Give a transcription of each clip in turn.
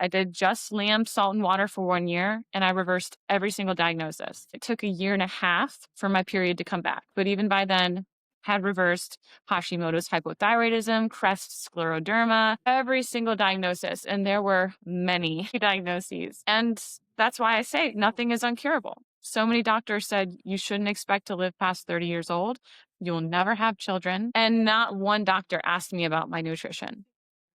I did just lamb, salt, and water for 1 year, and I reversed every single diagnosis. It took 1.5 years for my period to come back. But even by then, had reversed Hashimoto's hypothyroidism, Crest scleroderma, every single diagnosis. And there were many diagnoses. And that's why I say nothing is uncurable. So many doctors said you shouldn't expect to live past 30 years old. You'll never have children. And not one doctor asked me about my nutrition.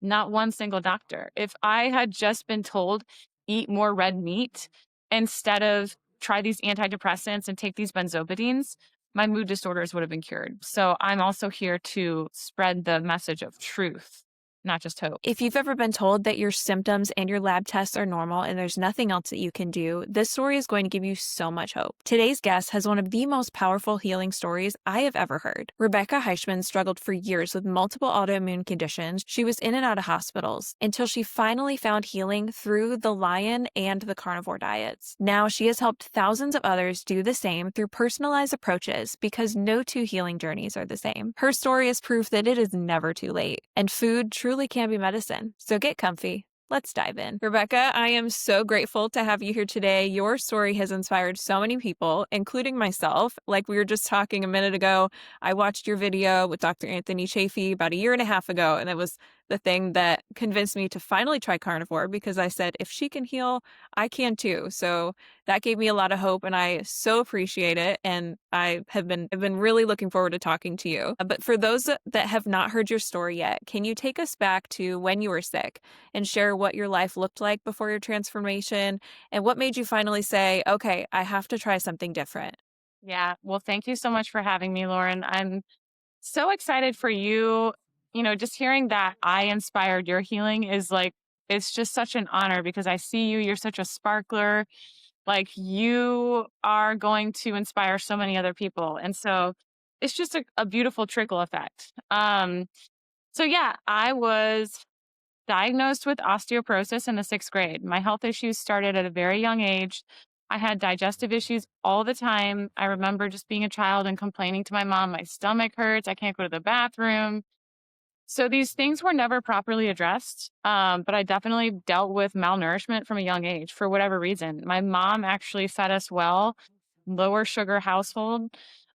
Not one single doctor. If I had just been told, eat more red meat instead of try these antidepressants and take these benzodiazepines, my mood disorders would have been cured. So I'm also here to spread the message of truth, not just hope. If you've ever been told that your symptoms and your lab tests are normal and there's nothing else that you can do, this story is going to give you so much hope. Today's guest has one of the most powerful healing stories I have ever heard. Rebekah Heishman struggled for years with multiple autoimmune conditions. She was in and out of hospitals until she finally found healing through the Lion and the Carnivore diets. Now she has helped thousands of others do the same through personalized approaches because no two healing journeys are the same. Her story is proof that it is never too late, and food truly can be medicine. So get comfy. Let's dive in. Rebekah, I am so grateful to have you here today. Your story has inspired so many people, including myself. Like we were just talking a minute ago, I watched your video with Dr. Anthony Chafee about 1.5 years ago, and it was the thing that convinced me to finally try carnivore because I said, if she can heal, I can too. So that gave me a lot of hope, and I so appreciate it. And I've been really looking forward to talking to you. But for those that have not heard your story yet, can you take us back to when you were sick and share what your life looked like before your transformation and what made you finally say, okay, I have to try something different? Yeah. Well, thank you so much for having me, Lauren. I'm so excited for you. Just hearing that I inspired your healing is like, it's just such an honor because I see you. You're such a sparkler. Like you are going to inspire so many other people. And so it's just a beautiful trickle effect. So yeah, I was diagnosed with osteoporosis in the 6th grade. My health issues started at a very young age. I had digestive issues all the time. I remember just being a child and complaining to my mom, my stomach hurts, I can't go to the bathroom. So these things were never properly addressed, but I definitely dealt with malnourishment from a young age for whatever reason. My mom actually fed us well, lower sugar household.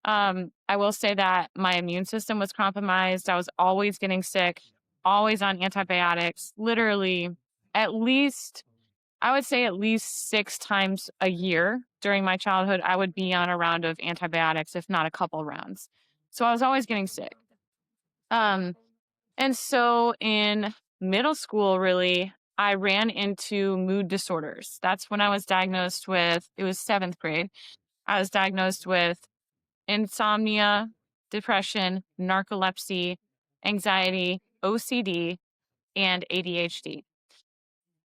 I will say that my immune system was compromised. I was always getting sick, always on antibiotics, literally at least, I would say at least 6 times a year during my childhood, I would be on a round of antibiotics, if not a couple rounds. So I was always getting sick. Um, and so in middle school, really, I ran into mood disorders. That's when I was diagnosed with, it was 7th grade. I was diagnosed with insomnia, depression, narcolepsy, anxiety, OCD, and ADHD.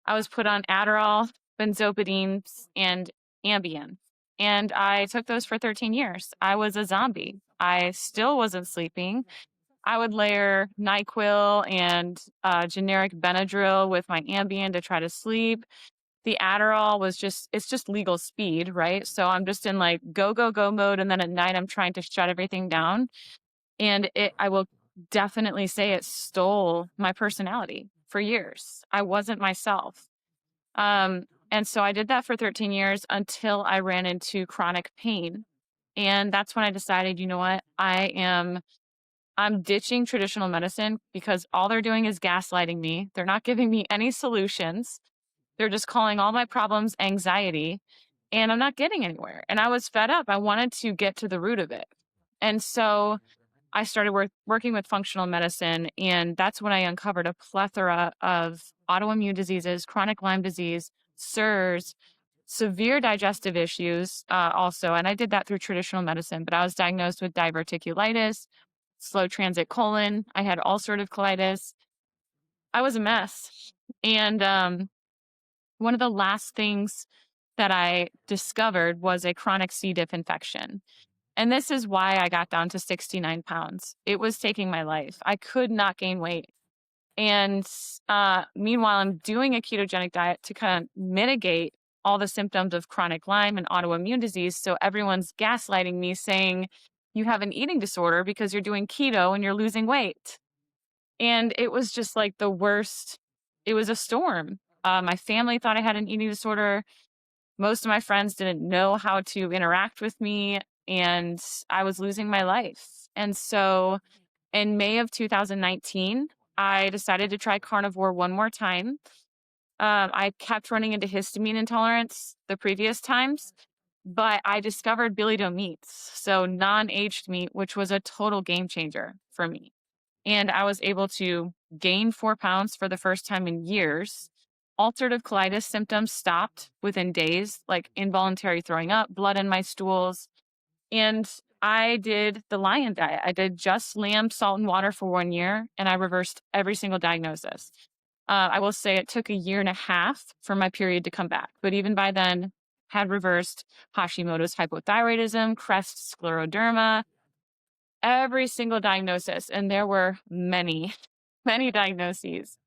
I was put on Adderall, benzodiazepines, and Ambien. And I took those for 13 years. I was a zombie. I still wasn't sleeping. I would layer NyQuil and generic Benadryl with my Ambien to try to sleep. The Adderall was it's just legal speed, right? So I'm just in like go, go, go mode. And then at night, I'm trying to shut everything down. And I will definitely say it stole my personality for years. I wasn't myself. And so I did that for 13 years until I ran into chronic pain. And that's when I decided, you know what? I'm ditching traditional medicine because all they're doing is gaslighting me. They're not giving me any solutions. They're just calling all my problems anxiety, and I'm not getting anywhere. And I was fed up. I wanted to get to the root of it. And so I started working with functional medicine, and that's when I uncovered a plethora of autoimmune diseases, chronic Lyme disease, SIRS, severe digestive issues also. And I did that through traditional medicine, but I was diagnosed with diverticulitis, slow transit colon. I had ulcerative colitis. I was a mess. And one of the last things that I discovered was a chronic C. diff infection. And this is why I got down to 69 pounds. It was taking my life. I could not gain weight. And meanwhile, I'm doing a ketogenic diet to kind of mitigate all the symptoms of chronic Lyme and autoimmune disease. So everyone's gaslighting me saying, you have an eating disorder because you're doing keto and you're losing weight. And it was just like the worst. It was a storm. My family thought I had an eating disorder. Most of my friends didn't know how to interact with me, and I was losing my life. And so in May of 2019, I decided to try carnivore one more time. I kept running into histamine intolerance the previous times, but I discovered Billy Doe meats, so non-aged meat, which was a total game changer for me. And I was able to gain 4 pounds for the first time in years. Ulcerative colitis symptoms stopped within days, like involuntary throwing up, blood in my stools. And I did the Lion diet. I did just lamb, salt, and water for 1 year, and I reversed every single diagnosis. I will say it took a year and a half for my period to come back, but even by then, had reversed Hashimoto's hypothyroidism, crest scleroderma, every single diagnosis. And there were many, many diagnoses.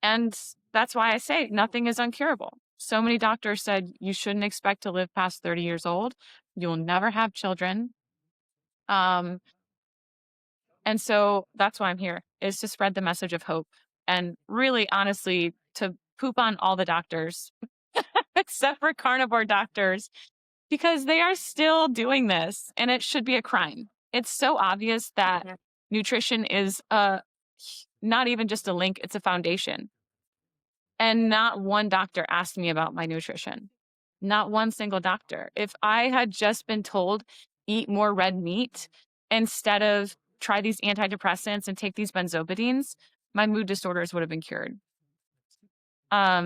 And that's why I say nothing is uncurable. So many doctors said you shouldn't expect to live past 30 years old. You'll never have children. Um, and so that's why I'm here, is to spread the message of hope and really honestly to poop on all the doctors except for carnivore doctors because they are still doing this and it should be a crime. It's so obvious that nutrition is not even just a link, it's a foundation. And not one doctor asked me about my nutrition. Not one single doctor. If I had just been told, eat more red meat instead of try these antidepressants and take these benzodiazepines, my mood disorders would have been cured.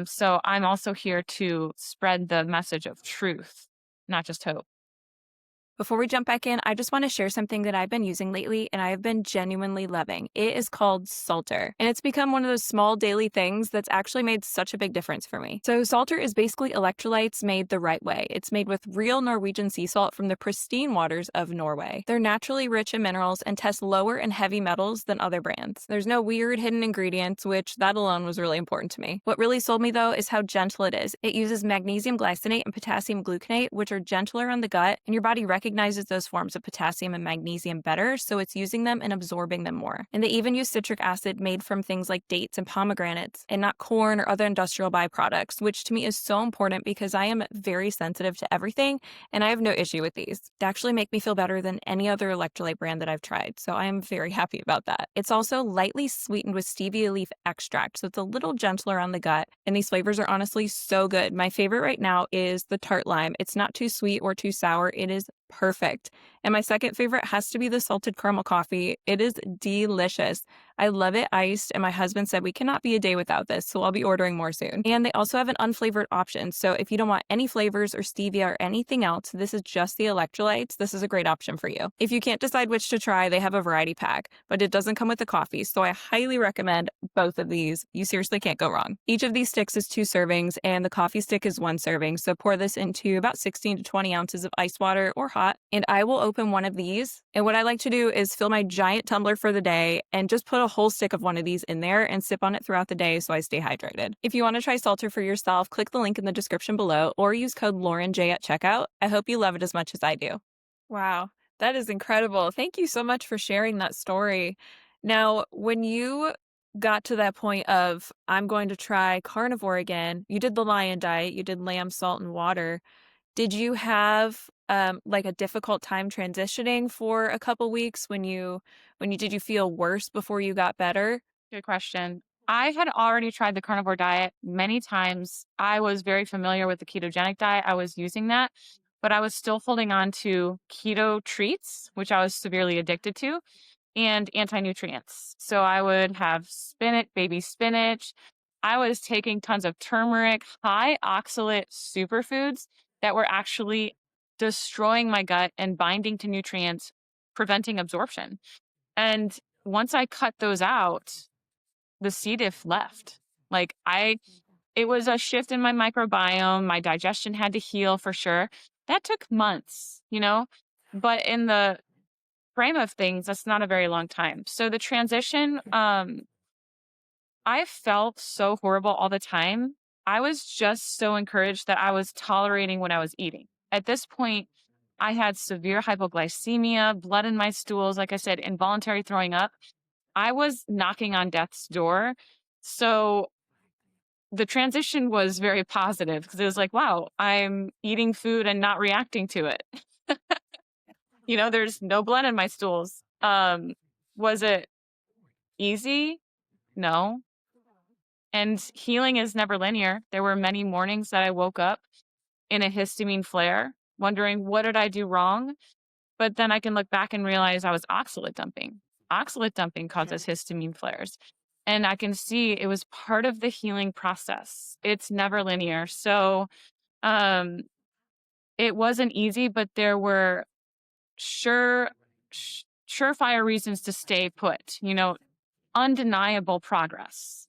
So I'm also here to spread the message of truth, not just hope. Before we jump back in, I just want to share something that I've been using lately and I have been genuinely loving. It is called SALTR, and it's become one of those small daily things that's actually made such a big difference for me. So SALTR is basically electrolytes made the right way. It's made with real Norwegian sea salt from the pristine waters of Norway. They're naturally rich in minerals and test lower in heavy metals than other brands. There's no weird hidden ingredients, which that alone was really important to me. What really sold me though is how gentle it is. It uses magnesium glycinate and potassium gluconate, which are gentler on the gut, and your body recognizes those forms of potassium and magnesium better, so it's using them and absorbing them more. And they even use citric acid made from things like dates and pomegranates, and not corn or other industrial byproducts, which to me is so important because I am very sensitive to everything, and I have no issue with these. They actually make me feel better than any other electrolyte brand that I've tried, so I am very happy about that. It's also lightly sweetened with stevia leaf extract, so it's a little gentler on the gut, and these flavors are honestly so good. My favorite right now is the tart lime. It's not too sweet or too sour. It is perfect. And my second favorite has to be the salted caramel coffee. It is delicious. I love it iced, and my husband said we cannot be a day without this, so I'll be ordering more soon. And they also have an unflavored option, so if you don't want any flavors or stevia or anything else, this is just the electrolytes, this is a great option for you. If you can't decide which to try, they have a variety pack, but it doesn't come with the coffee, so I highly recommend both of these. You seriously can't go wrong. Each of these sticks is 2 servings, and the coffee stick is 1 serving, so pour this into about 16 to 20 ounces of ice water or hot, and I will open one of these, and what I like to do is fill my giant tumbler for the day and just put a whole stick of one of these in there and sip on it throughout the day so I stay hydrated. If you want to try SALTR for yourself, click the link in the description below or use code LaurenJ at checkout. I hope you love it as much as I do. Wow, that is incredible. Thank you so much for sharing that story. Now, when you got to that point of, I'm going to try carnivore again, you did the Lion diet, you did lamb, salt, and water. Did you have like a difficult time transitioning for a couple weeks when you did you feel worse before you got better? Good question. I had already tried the carnivore diet many times. I was very familiar with the ketogenic diet. I was using that, but I was still holding on to keto treats, which I was severely addicted to, and anti-nutrients. So I would have spinach, baby spinach. I was taking tons of turmeric, high oxalate superfoods that were actually destroying my gut and binding to nutrients, preventing absorption. And once I cut those out, the C. diff left. Like it was a shift in my microbiome. My digestion had to heal for sure. That took months, you know, but in the frame of things, that's not a very long time. So the transition, I felt so horrible all the time. I was just so encouraged that I was tolerating what I was eating. At this point, I had severe hypoglycemia, blood in my stools, like I said, involuntary throwing up. I was knocking on death's door. So the transition was very positive because it was like, wow, I'm eating food and not reacting to it. There's no blood in my stools. Was it easy? No. And healing is never linear. There were many mornings that I woke up in a histamine flare, wondering, what did I do wrong? But then I can look back and realize I was oxalate dumping. Oxalate dumping causes histamine flares. And I can see it was part of the healing process. It's never linear. So um, it wasn't easy, but there were surefire reasons to stay put, undeniable progress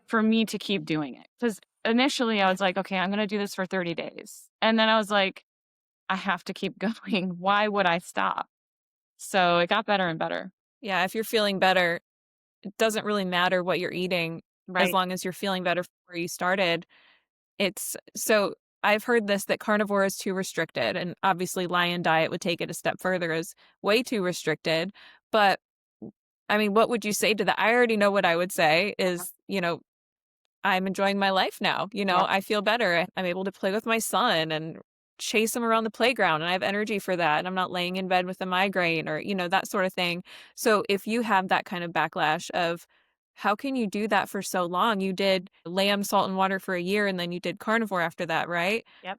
for me to keep doing it. Because initially I was like, okay, I'm going to do this for 30 days. And then I was like, I have to keep going. Why would I stop? So it got better and better. Yeah, if you're feeling better, it doesn't really matter what you're eating as Right. long as you're feeling better from where you started. It's so I've heard this that carnivore is too restricted, and obviously Lion diet would take it a step further as way too restricted. But I mean, what would you say to that? I already know what I would say Yeah. is, I'm enjoying my life now. Yeah. I feel better. I'm able to play with my son and chase him around the playground, and I have energy for that. And I'm not laying in bed with a migraine or, that sort of thing. So if you have that kind of backlash of how can you do that for so long? You did lamb, salt, and water for a year, and then you did carnivore after that, right? Yep.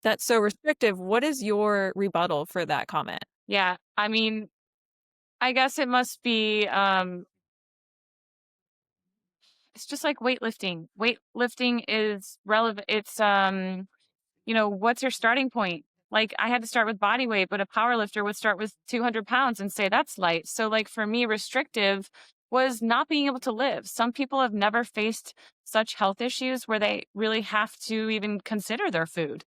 That's so restrictive. What is your rebuttal for that comment? Yeah. I mean, I guess it must be it's just like weightlifting. Weightlifting is relevant. It's what's your starting point? Like I had to start with body weight, but a power lifter would start with 200 pounds and say that's light. So like for me, restrictive was not being able to live. Some people have never faced such health issues where they really have to even consider their food,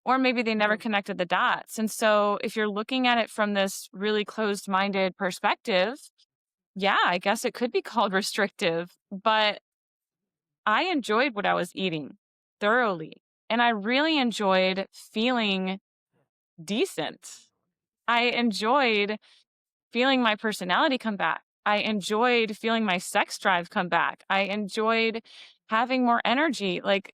or maybe they never connected the dots. And so if you're looking at it from this really closed-minded perspective, yeah, I guess it could be called restrictive, but I enjoyed what I was eating thoroughly. And I really enjoyed feeling decent. I enjoyed feeling my personality come back. I enjoyed feeling my sex drive come back. I enjoyed having more energy. Like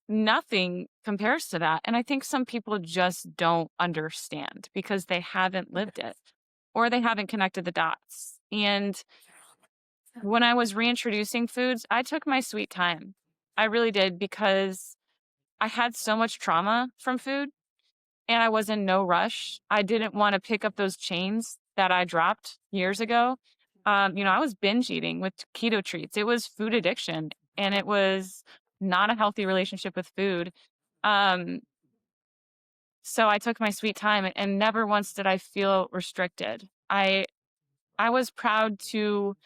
nothing compares to that. And I think some people just don't understand because they haven't lived it or they haven't connected the dots. And when I was reintroducing foods, I took my sweet time. I really did because I had so much trauma from food and I was in no rush. I didn't want to pick up those chains that I dropped years ago. I was binge eating with keto treats. It was food addiction and it was not a healthy relationship with food. Um, so I took my sweet time and never once did I feel restricted. I was proud to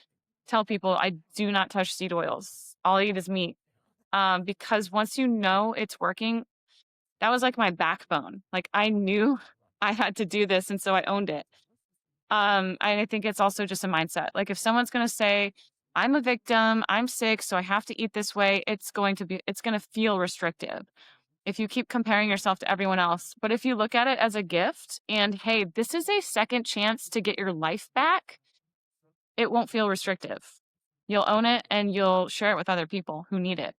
tell people I do not touch seed oils. All I eat is meat. Because once you know it's working, that was like my backbone. Like I knew I had to do this, and so I owned it. I think it's also just a mindset. Like if someone's going to say, "I'm a victim, I'm sick, so I have to eat this way," it's going to feel restrictive. If you keep comparing yourself to everyone else, but if you look at it as a gift and hey, this is a second chance to get your life back, it won't feel restrictive. You'll own it and you'll share it with other people who need it.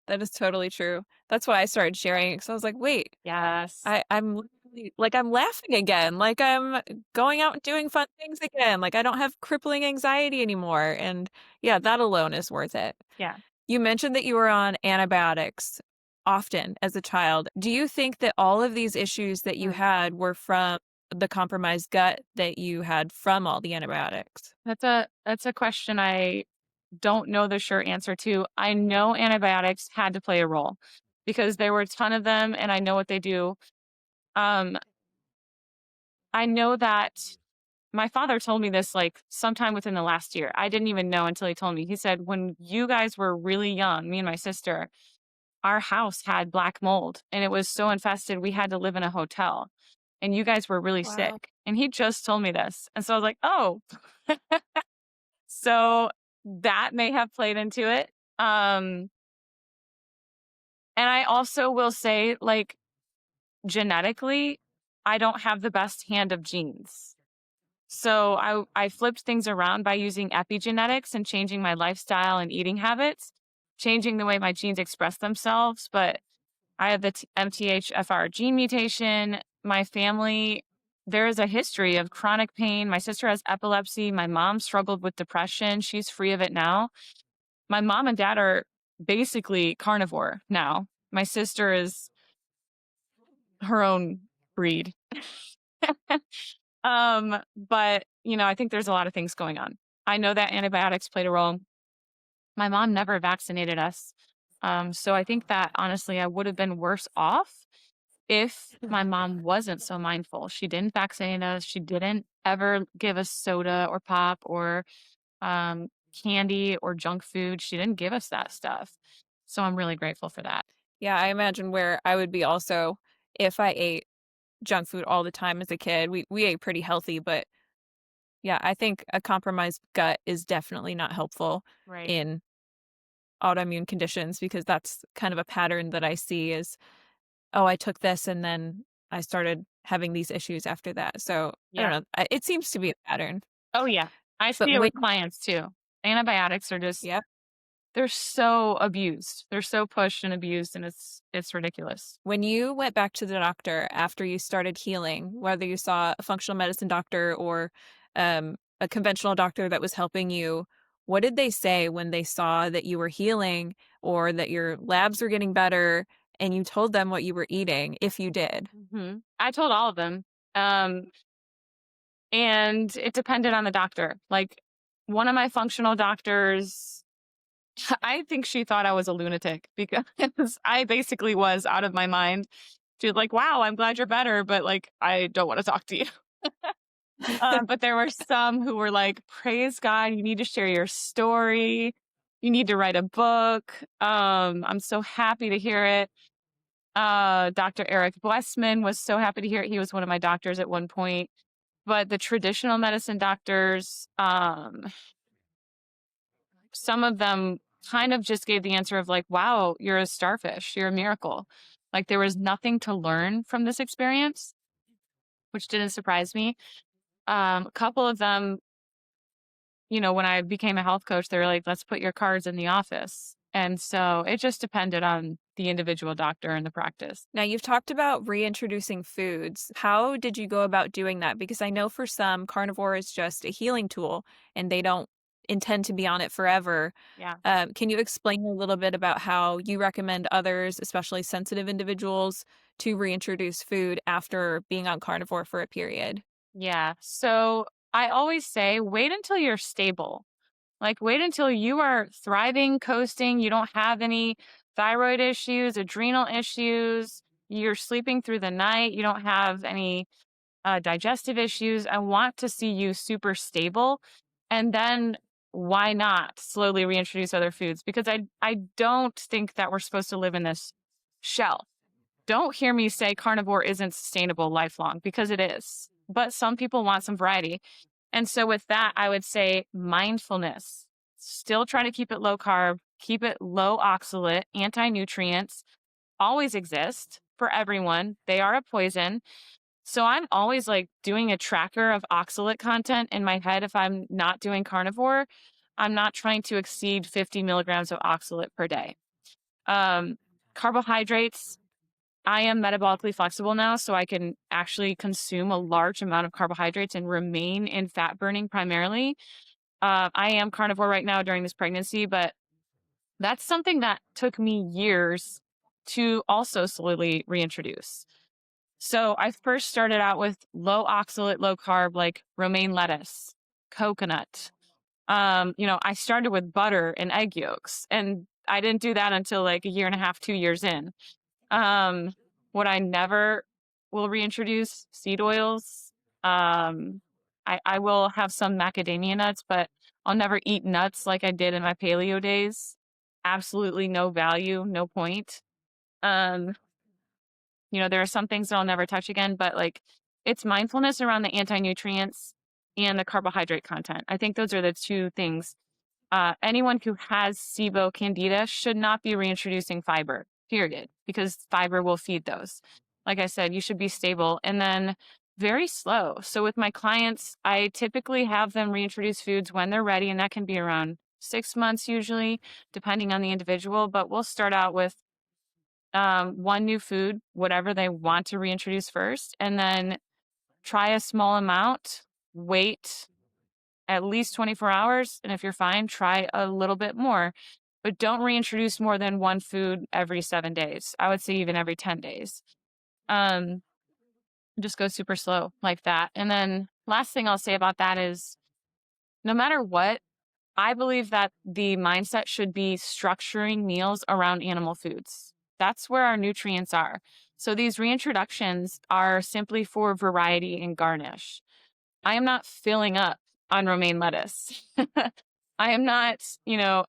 That is totally true. That's why I started sharing it because I was like, wait, Yes. I'm literally, like I'm laughing again, like I'm going out and doing fun things again, like I don't have crippling anxiety anymore. And yeah, that alone is worth it. Yeah. You mentioned that you were on antibiotics often as a child. Do you think that all of these issues that you Hmm. had were from the compromised gut that you had from all the antibiotics? That's a question I don't know the sure answer to. I know antibiotics had to play a role because there were a ton of them and I know what they do. Um, I know that my father told me this like sometime within the last year. I didn't even know until he told me. He said, when you guys were really young, me and my sister, our house had black mold and it was so infested we had to live in a hotel and you guys were really Wow. sick. And he just told me this. And so I was like, oh, so that may have played into it. And I also will say, like, genetically, I don't have the best hand of genes. So I flipped things around by using epigenetics and changing my lifestyle and eating habits. changing the way my genes express themselves, but I have the MTHFR gene mutation. My family, there is a history of chronic pain. My sister has epilepsy. My mom struggled with depression. She's free of it now. My mom and dad are basically carnivore now. My sister is her own breed. But I think there's a lot of things going on. I know that antibiotics played a role. My mom never vaccinated us. So I think that honestly, I would have been worse off if my mom wasn't so mindful. She didn't vaccinate us. She didn't ever give us soda or pop or um, candy or junk food. She didn't give us that stuff. So I'm really grateful for that. Yeah, I imagine where I would be also if I ate junk food all the time as a kid. We ate pretty healthy, but yeah, I think a compromised gut is definitely not helpful Right. in autoimmune conditions because that's kind of a pattern that I see is, oh, I took this and then I started having these issues after that. So I don't Yeah. know. It seems to be a pattern. Oh, yeah. I But see it when, with clients too. Antibiotics are just, yeah, they're so abused. They're so pushed and abused, and it's ridiculous. when you went back to the doctor after you started healing, whether you saw a functional medicine doctor or a conventional doctor that was helping you, what did they say when they saw that you were healing or that your labs were getting better and you told them what you were eating, if you did? I told all of them. Um, and it depended on the doctor. Like one of my functional doctors, I think she thought I was a lunatic because I basically was out of my mind. She was like, "Wow, I'm glad you're better, but like, I don't want to talk to you." But there were some who were like, "Praise God, you need to share your story. You need to write a book. I'm so happy to hear it." Dr. Eric Blessman was so happy to hear it. He was one of my doctors at one point. But the traditional medicine doctors, some of them kind of just gave the answer of like, wow, you're a starfish, you're a miracle. Like there was nothing to learn from this experience, which didn't surprise me. A couple of them, when I became a health coach, they were like, let's put your cards in the office. And so it just depended on the individual doctor and the practice. Now, you've talked about reintroducing foods. How did you go about doing that? Because I know for some, carnivore is just a healing tool and they don't intend to be on it forever. Yeah. Can you explain a little bit about how you recommend others, especially sensitive individuals, to reintroduce food after being on carnivore for a period? Yeah. So I always say wait until you're stable. Like, wait until you are thriving, coasting, you don't have any thyroid issues, adrenal issues, you're sleeping through the night, you don't have any digestive issues. I want to see you super stable. And then why not slowly reintroduce other foods? Because I don't think that we're supposed to live in this shell. Don't hear me say carnivore isn't sustainable lifelong because it is. But some people want some variety. And so, with that, I would say mindfulness. Still try to keep it low carb, keep it low oxalate, anti nutrients always exist for everyone. They are a poison. So, I'm always like doing a tracker of oxalate content in my head if I'm not doing carnivore. I'm not trying to exceed 50 milligrams of oxalate per day. Um, Carbohydrates, I am metabolically flexible now, so I can actually consume a large amount of carbohydrates and remain in fat burning primarily. I am carnivore right now during this pregnancy, but that's something that took me years to also slowly reintroduce. So I first started out with low oxalate, low carb, like romaine lettuce, coconut. I started with butter and egg yolks, and I didn't do that until like a year and a half, 2 years in. Um, what I never will reintroduce seed oils. I will have some macadamia nuts, but I'll never eat nuts like I did in my paleo days. Absolutely no value, no point. Um, there are some things that I'll never touch again, but like it's mindfulness around the anti nutrients and the carbohydrate content. I think those are the two things. Anyone who has SIBO candida should not be reintroducing fiber, period, because fiber will feed those. Like I said, you should be stable and then very slow. So with my clients, I typically have them reintroduce foods when they're ready, and that can be around 6 months usually, depending on the individual. But we'll start out with one new food, whatever they want to reintroduce first, and then try a small amount, wait at least 24 hours. And if you're fine, try a little bit more. But don't reintroduce more than one food every 7 days. I would say even every 10 days. Um, just go super slow like that. And then last thing I'll say about that is no matter what, I believe that the mindset should be structuring meals around animal foods. That's where our nutrients are. So these reintroductions are simply for variety and garnish. I am not filling up on romaine lettuce. I am not,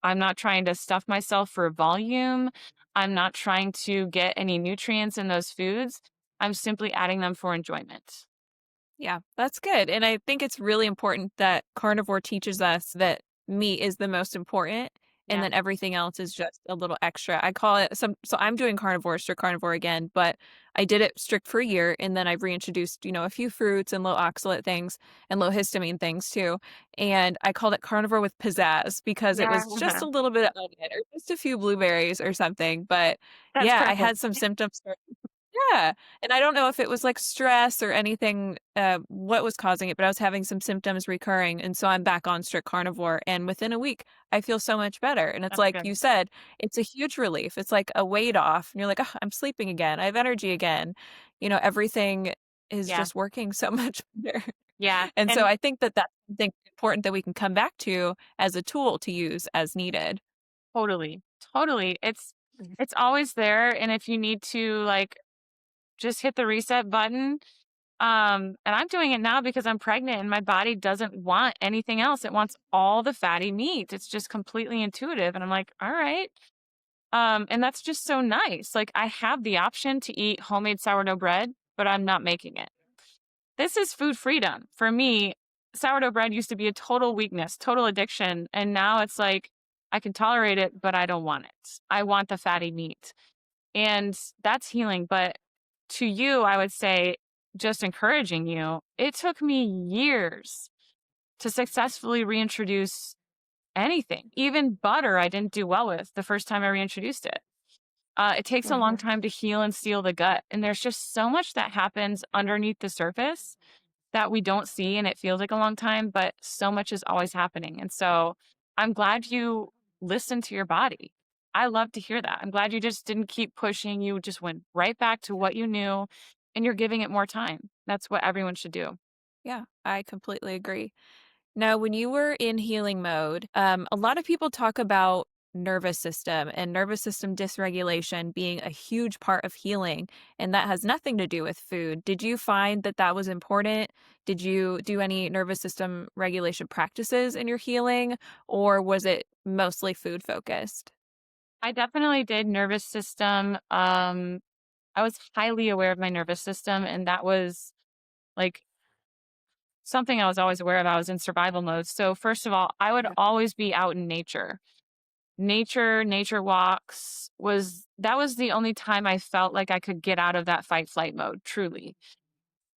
I'm not trying to stuff myself for volume. I'm not trying to get any nutrients in those foods. I'm simply adding them for enjoyment. Yeah, that's good. And I think it's really important that carnivore teaches us that meat is the most important and Yeah. then everything else is just a little extra. I call it so I'm doing carnivore, strict carnivore again, but I did it strict for a year and then I've reintroduced, a few fruits and low oxalate things and low histamine things too. And I called it carnivore with pizzazz because it Yeah. was just a little bit of onion or just a few blueberries or something. But That's yeah, I perfect. had some symptoms. Yeah, and I don't know if it was, like, stress or anything, what was causing it, but I was having some symptoms recurring, and so I'm back on strict carnivore, and within a week, I feel so much better, and it's That's like good. you said, it's a huge relief. It's like a weight off, and you're like, "Oh, I'm sleeping again. I have energy again." Everything is Yeah. just working so much better, Yeah. and so And I think that that's something important that we can come back to as a tool to use as needed. totally, totally. It's always there. And if you need to like just hit the reset button. And I'm doing it now because I'm pregnant and my body doesn't want anything else. It wants all the fatty meat. It's just completely intuitive. And I'm like, all right. And that's just so nice. Like I have the option to eat homemade sourdough bread, but I'm not making it. This is food freedom. For me, sourdough bread used to be a total weakness, total addiction. And now it's like I can tolerate it, but I don't want it. I want the fatty meat. And that's healing. But to you, I would say, just encouraging you, it took me years to successfully reintroduce anything. Even butter, I didn't do well with the first time I reintroduced it. It takes a long time to heal and seal the gut. And there's just so much that happens underneath the surface that we don't see. And it feels like a long time, but so much is always happening. And so I'm glad you listened to your body. I love to hear that. I'm glad you just didn't keep pushing. You just went right back to what you knew and you're giving it more time. That's what everyone should do. Yeah, I completely agree. Now, when you were in healing mode, a lot of people talk about nervous system and nervous system dysregulation being a huge part of healing, and that has nothing to do with food. Did you find that that was important? Did you do any nervous system regulation practices in your healing, or was it mostly food focused? I definitely did nervous system. I was highly aware of my nervous system, and that was like something I was always aware of. I was in survival mode. So, first of all, I would always be out in nature. Nature walks was the only time I felt like I could get out of that fight flight mode, truly.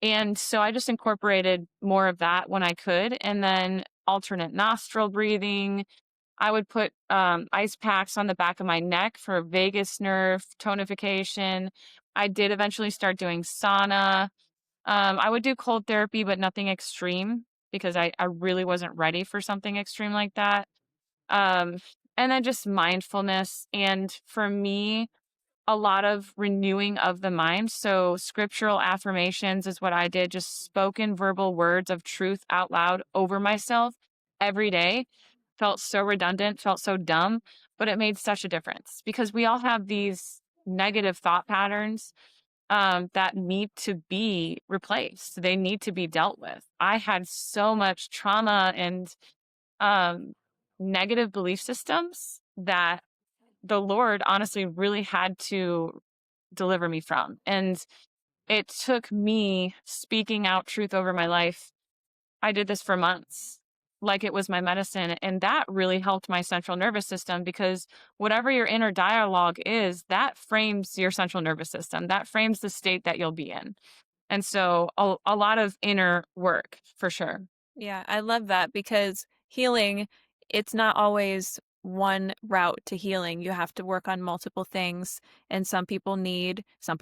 And so I just incorporated more of that when I could. And then alternate nostril breathing. I would put ice packs on the back of my neck for vagus nerve tonification. I did eventually start doing sauna. I would do cold therapy, but nothing extreme because I really wasn't ready for something extreme like that. Um, and then just mindfulness. And for me, a lot of renewing of the mind. So, scriptural affirmations is what I did, just spoken verbal words of truth out loud over myself every day. Felt so redundant, felt so dumb, but it made such a difference because we all have these negative thought patterns that need to be replaced. They need to be dealt with. I had so much trauma and um, negative belief systems that the Lord honestly really had to deliver me from. And it took me speaking out truth over my life. I did this for months, like it was my medicine. And that really helped my central nervous system because whatever your inner dialogue is, that frames your central nervous system, that frames the state that you'll be in. And so a lot of inner work for sure. Yeah, I love that because healing it's not always one route to healing. You have to work on multiple things, and some people need some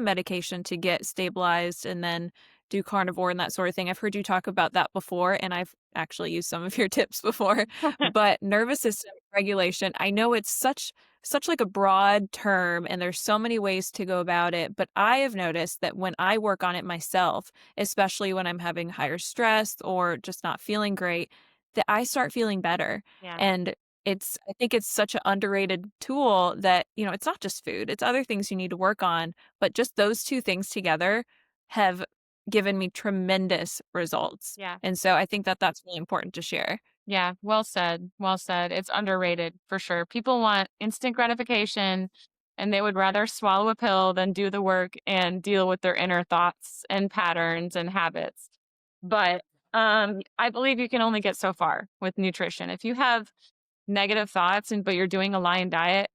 medication to get stabilized and then do carnivore and that sort of thing. I've heard you talk about that before, and I've actually used some of your tips before. But nervous system regulation, I know it's such like a broad term and there's so many ways to go about it, but I have noticed that when I work on it myself, especially when I'm having higher stress or just not feeling great, that I start feeling better. Yeah. And I think it's such an underrated tool that, it's not just food, it's other things you need to work on, but just those two things together have given me tremendous results. Yeah. And so I think that that's really important to share. Yeah. Well said. Well said. It's underrated for sure. People want instant gratification and they would rather swallow a pill than do the work and deal with their inner thoughts and patterns and habits. But I believe you can only get so far with nutrition. If you have negative thoughts but you're doing a Lion diet,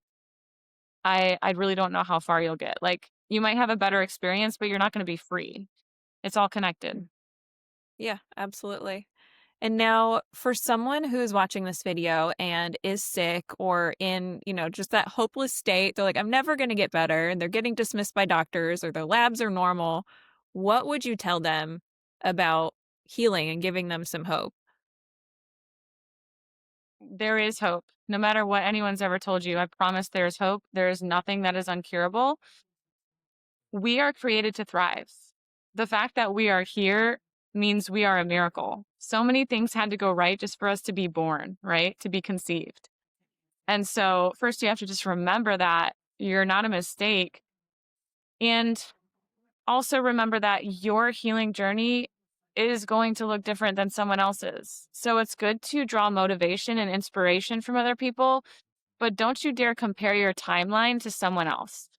I really don't know how far you'll get. Like you might have a better experience, but you're not going to be free. It's all connected. Yeah, absolutely. And now, for someone who's watching this video and is sick or in, just that hopeless state, they're like, I'm never going to get better, and they're getting dismissed by doctors or their labs are normal, what would you tell them about healing and giving them some hope? There is hope. No matter what anyone's ever told you, I promise there is hope. There is nothing that is uncurable. We are created to thrive. The fact that we are here means we are a miracle. So many things had to go right just for us to be born, right? To be conceived. And so, first, you have to just remember that you're not a mistake. And also remember that your healing journey is going to look different than someone else's. So, it's good to draw motivation and inspiration from other people, but don't you dare compare your timeline to someone else.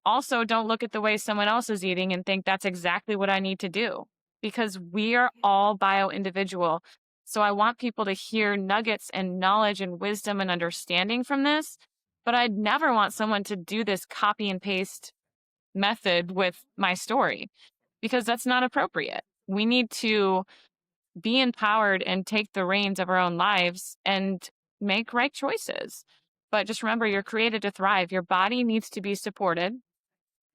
Also, don't look at the way someone else is eating and think that's exactly what I need to do because we are all bio individual. So I want people to hear nuggets and knowledge and wisdom and understanding from this. But I'd never want someone to do this copy and paste method with my story because that's not appropriate. We need to be empowered and take the reins of our own lives and make right choices. But just remember, you're created to thrive. Your body needs to be supported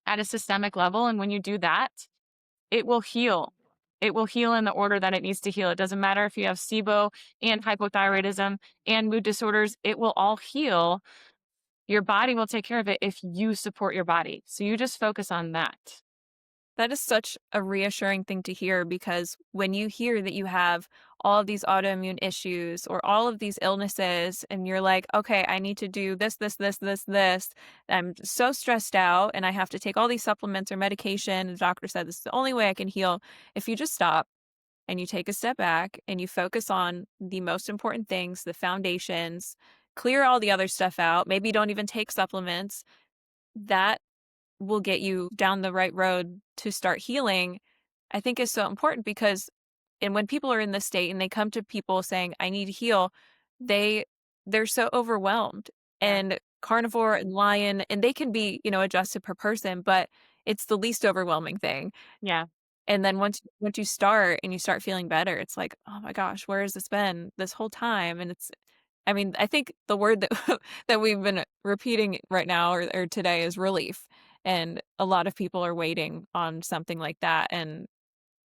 at a systemic level. And when you do that, it will heal. It will heal in the order that it needs to heal. It doesn't matter if you have SIBO and hypothyroidism and mood disorders, it will all heal. Your body will take care of it if you support your body. So you just focus on that. That is such a reassuring thing to hear because when you hear that you have all of these autoimmune issues or all of these illnesses, and you're like, okay, I need to do this, I'm so stressed out and I have to take all these supplements or medication. The doctor said this is the only way I can heal. If you just stop and you take a step back and you focus on the most important things, the foundations, clear all the other stuff out, maybe don't even take supplements, that will get you down the right road to start healing, I think is so important because and when people are in this state and they come to people saying, I need to heal, they they're so overwhelmed. Yeah. And carnivore and lion, and they can be, adjusted per person, but it's the least overwhelming thing. Yeah. And then once you start and you start feeling better, it's like, oh my gosh, where has this been this whole time? And I think the word that that we've been repeating right now or today is relief. And a lot of people are waiting on something like that. And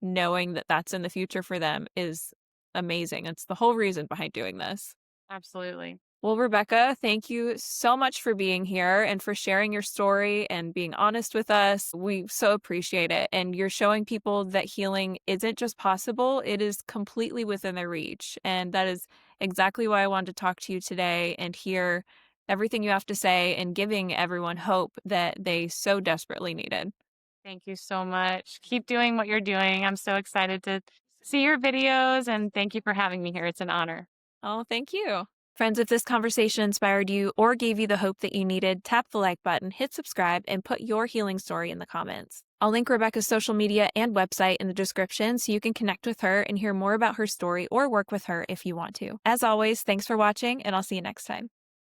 knowing that that's in the future for them is amazing. It's the whole reason behind doing this. Absolutely. Well, Rebekah, thank you so much for being here and for sharing your story and being honest with us. We so appreciate it. And you're showing people that healing isn't just possible, it is completely within their reach. And that is exactly why I wanted to talk to you today and hear everything you have to say and giving everyone hope that they so desperately needed. Thank you so much. Keep doing what you're doing. I'm so excited to see your videos and thank you for having me here. It's an honor. Oh, thank you. Friends, if this conversation inspired you or gave you the hope that you needed, tap the like button, hit subscribe, and put your healing story in the comments. I'll link Rebekah's social media and website in the description so you can connect with her and hear more about her story or work with her if you want to. As always, thanks for watching, and I'll see you next time.